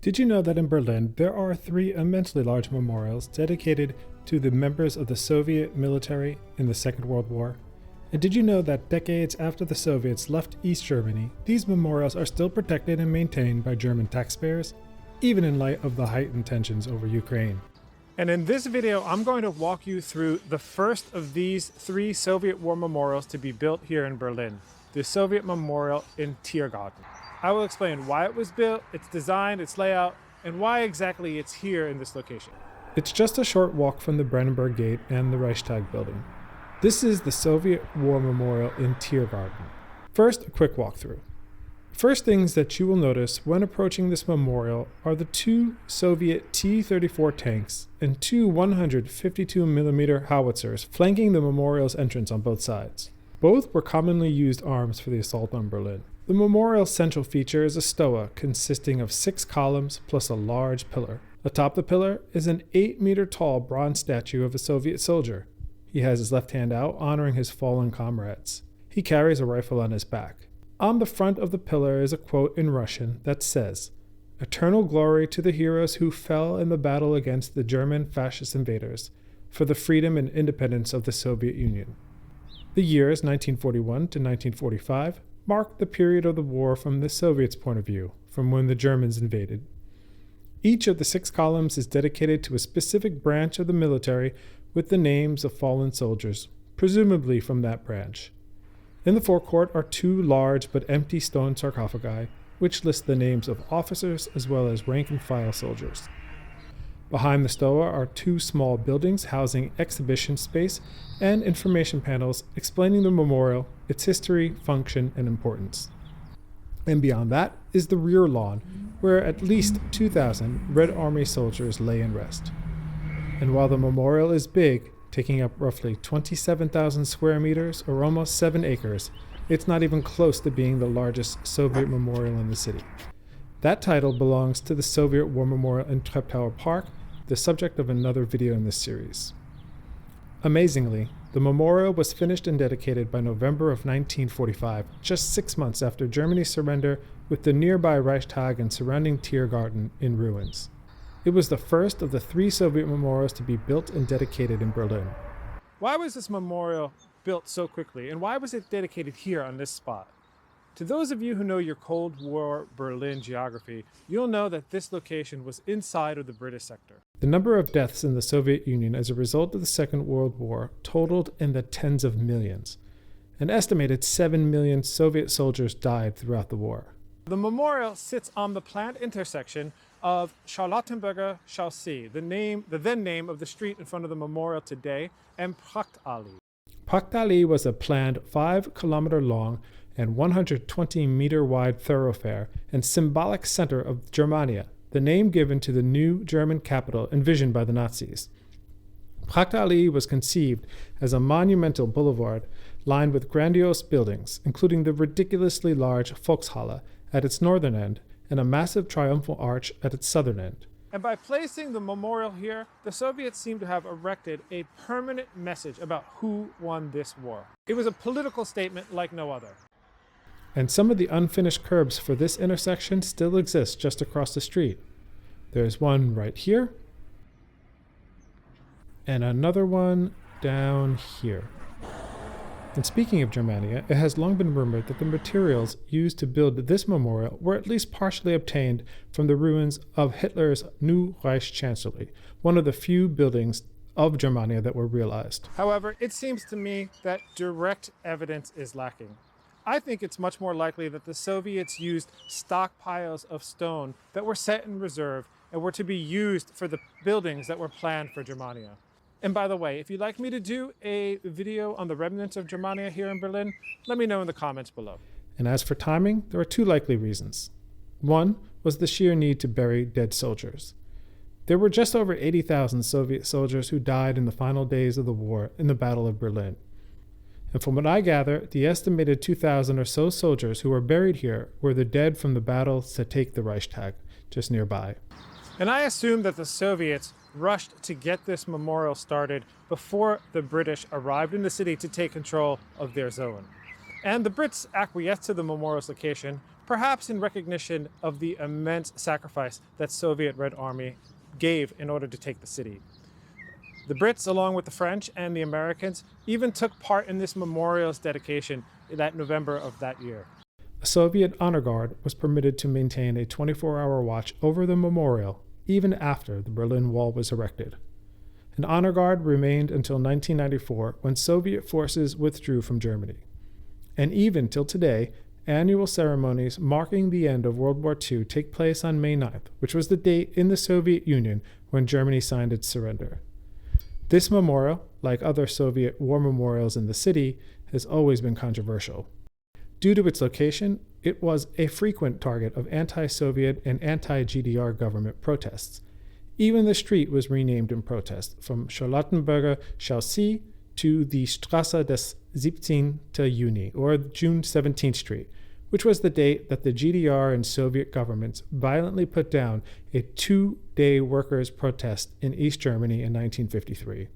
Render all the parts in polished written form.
Did you know that in Berlin there are 3 immensely large memorials dedicated to the members of the Soviet military in the Second World War? And did you know that decades after the Soviets left East Germany, these memorials are still protected and maintained by German taxpayers, even in light of the heightened tensions over Ukraine? And in this video, I'm going to walk you through the first of these 3 Soviet war memorials to be built here in Berlin, the Soviet Memorial in Tiergarten. I will explain why it was built, its design, its layout, and why exactly it's here in this location. It's just a short walk from the Brandenburg Gate and the Reichstag Building. This is the Soviet War Memorial in Tiergarten. First, a quick walkthrough. First things that you will notice when approaching this memorial are the 2 Soviet T-34 tanks and 2 152mm howitzers flanking the memorial's entrance on both sides. Both were commonly used arms for the assault on Berlin. The memorial's central feature is a stoa consisting of 6 columns plus a large pillar. Atop the pillar is an 8-meter-tall bronze statue of a Soviet soldier. He has his left hand out, honoring his fallen comrades. He carries a rifle on his back. On the front of the pillar is a quote in Russian that says, "Eternal glory to the heroes who fell in the battle against the German fascist invaders for the freedom and independence of the Soviet Union." The years 1941 to 1945 marked the period of the war from the Soviets' point of view, from when the Germans invaded. Each of the 6 columns is dedicated to a specific branch of the military with the names of fallen soldiers, presumably from that branch. In the forecourt are 2 large but empty stone sarcophagi, which list the names of officers as well as rank-and-file soldiers. Behind the stoa are 2 small buildings housing exhibition space and information panels explaining the memorial, its history, function, and importance. And beyond that is the rear lawn, where at least 2,000 Red Army soldiers lay and rest. And while the memorial is big, taking up roughly 27,000 square meters or almost 7 acres, it's not even close to being the largest Soviet memorial in the city. That title belongs to the Soviet War Memorial in Treptower Park, the subject of another video in this series. Amazingly, the memorial was finished and dedicated by November of 1945, just 6 months after Germany's surrender, with the nearby Reichstag and surrounding Tiergarten in ruins. It was the first of the 3 Soviet memorials to be built and dedicated in Berlin. Why was this memorial built so quickly, and why was it dedicated here on this spot? To those of you who know your Cold War Berlin geography, you'll know that this location was inside of the British sector. The number of deaths in the Soviet Union as a result of the Second World War totaled in the tens of millions. An estimated 7 million Soviet soldiers died throughout the war. The memorial sits on the planned intersection of Charlottenburger Chaussee, the then name of the street in front of the memorial today, and Prachtallee. Prachtallee was a planned 5-kilometer long and 120-meter wide thoroughfare and symbolic center of Germania, the name given to the new German capital envisioned by the Nazis. Prachtallee was conceived as a monumental boulevard lined with grandiose buildings, including the ridiculously large Volkshalle at its northern end and a massive triumphal arch at its southern end. And by placing the memorial here, the Soviets seem to have erected a permanent message about who won this war. It was a political statement like no other. And some of the unfinished curbs for this intersection still exist just across the street. There's one right here, and another one down here. And speaking of Germania, it has long been rumored that the materials used to build this memorial were at least partially obtained from the ruins of Hitler's new Reich Chancellery, one of the few buildings of Germania that were realized. However, it seems to me that direct evidence is lacking. I think it's much more likely that the Soviets used stockpiles of stone that were set in reserve and were to be used for the buildings that were planned for Germania. And by the way, if you'd like me to do a video on the remnants of Germania here in Berlin, let me know in the comments below. And as for timing, there are 2 likely reasons. One was the sheer need to bury dead soldiers. There were just over 80,000 Soviet soldiers who died in the final days of the war in the Battle of Berlin. And from what I gather, the estimated 2,000 or so soldiers who were buried here were the dead from the battle to take the Reichstag, just nearby. And I assume that the Soviets rushed to get this memorial started before the British arrived in the city to take control of their zone. And the Brits acquiesced to the memorial's location, perhaps in recognition of the immense sacrifice that Soviet Red Army gave in order to take the city. The Brits, along with the French and the Americans, even took part in this memorial's dedication in that November of that year. A Soviet honor guard was permitted to maintain a 24-hour watch over the memorial even after the Berlin Wall was erected. An honor guard remained until 1994, when Soviet forces withdrew from Germany. And even till today, annual ceremonies marking the end of World War II take place on May 9th, which was the date in the Soviet Union when Germany signed its surrender. This memorial, like other Soviet war memorials in the city, has always been controversial. Due to its location, it was a frequent target of anti-Soviet and anti-GDR government protests. Even the street was renamed in protest, from Charlottenburger Chaussee to the Straße des 17. Juni, or June 17th Street, which was the date that the GDR and Soviet governments violently put down a 2-day workers' protest in East Germany in 1953.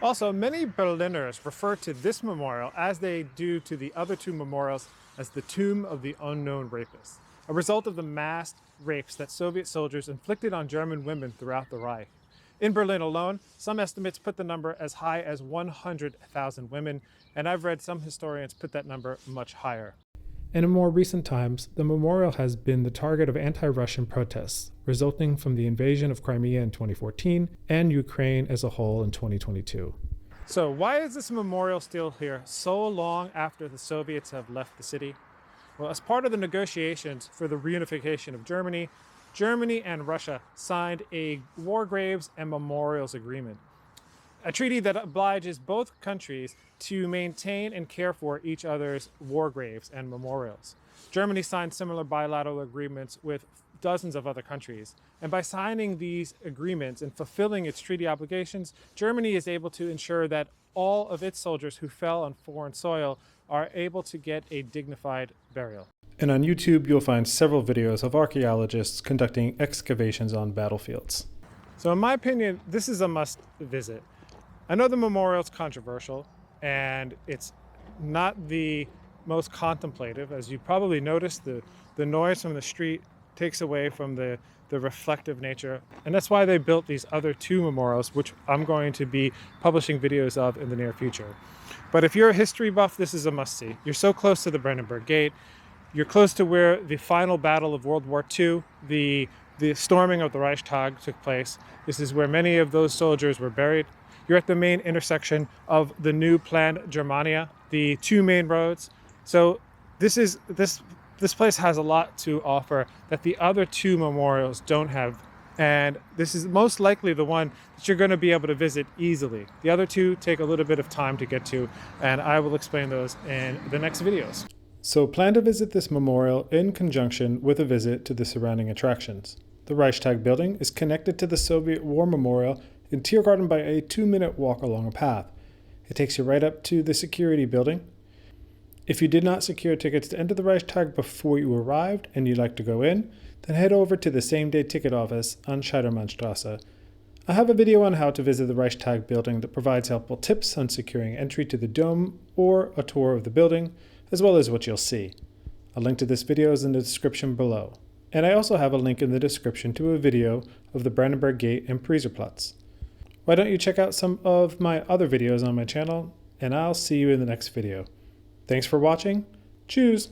Also, many Berliners refer to this memorial, as they do to the other two memorials, as the Tomb of the Unknown Rapists, a result of the mass rapes that Soviet soldiers inflicted on German women throughout the Reich. In Berlin alone, some estimates put the number as high as 100,000 women, and I've read some historians put that number much higher. And in more recent times, the memorial has been the target of anti-Russian protests, resulting from the invasion of Crimea in 2014 and Ukraine as a whole in 2022. So why is this memorial still here so long after the Soviets have left the city? Well, as part of the negotiations for the reunification of Germany, Germany and Russia signed a War Graves and Memorials Agreement, a treaty that obliges both countries to maintain and care for each other's war graves and memorials. Germany signed similar bilateral agreements with dozens of other countries. And by signing these agreements and fulfilling its treaty obligations, Germany is able to ensure that all of its soldiers who fell on foreign soil are able to get a dignified burial. And on YouTube, you'll find several videos of archaeologists conducting excavations on battlefields. So in my opinion, this is a must visit. I know the memorial is controversial, and it's not the most contemplative. As you probably noticed, the noise from the street takes away from the reflective nature. And that's why they built these other two memorials, which I'm going to be publishing videos of in the near future. But if you're a history buff, this is a must-see. You're so close to the Brandenburg Gate. You're close to where the final battle of World War II, the storming of the Reichstag took place. This is where many of those soldiers were buried. You're at the main intersection of the new planned Germania, the two main roads. So this place has a lot to offer that the other two memorials don't have. And this is most likely the one that you're going to be able to visit easily. The other two take a little bit of time to get to, and I will explain those in the next videos. So plan to visit this memorial in conjunction with a visit to the surrounding attractions. The Reichstag Building is connected to the Soviet War Memorial in Tiergarten by a 2-minute walk along a path. It takes you right up to the security building. If you did not secure tickets to enter the Reichstag before you arrived and you'd like to go in, then head over to the same-day ticket office on Scheidermannstrasse. I have a video on how to visit the Reichstag building that provides helpful tips on securing entry to the dome or a tour of the building, as well as what you'll see. A link to this video is in the description below. And I also have a link in the description to a video of the Brandenburg Gate and Preiserplatz. Why don't you check out some of my other videos on my channel, and I'll see you in the next video. Thanks for watching. Tschüss!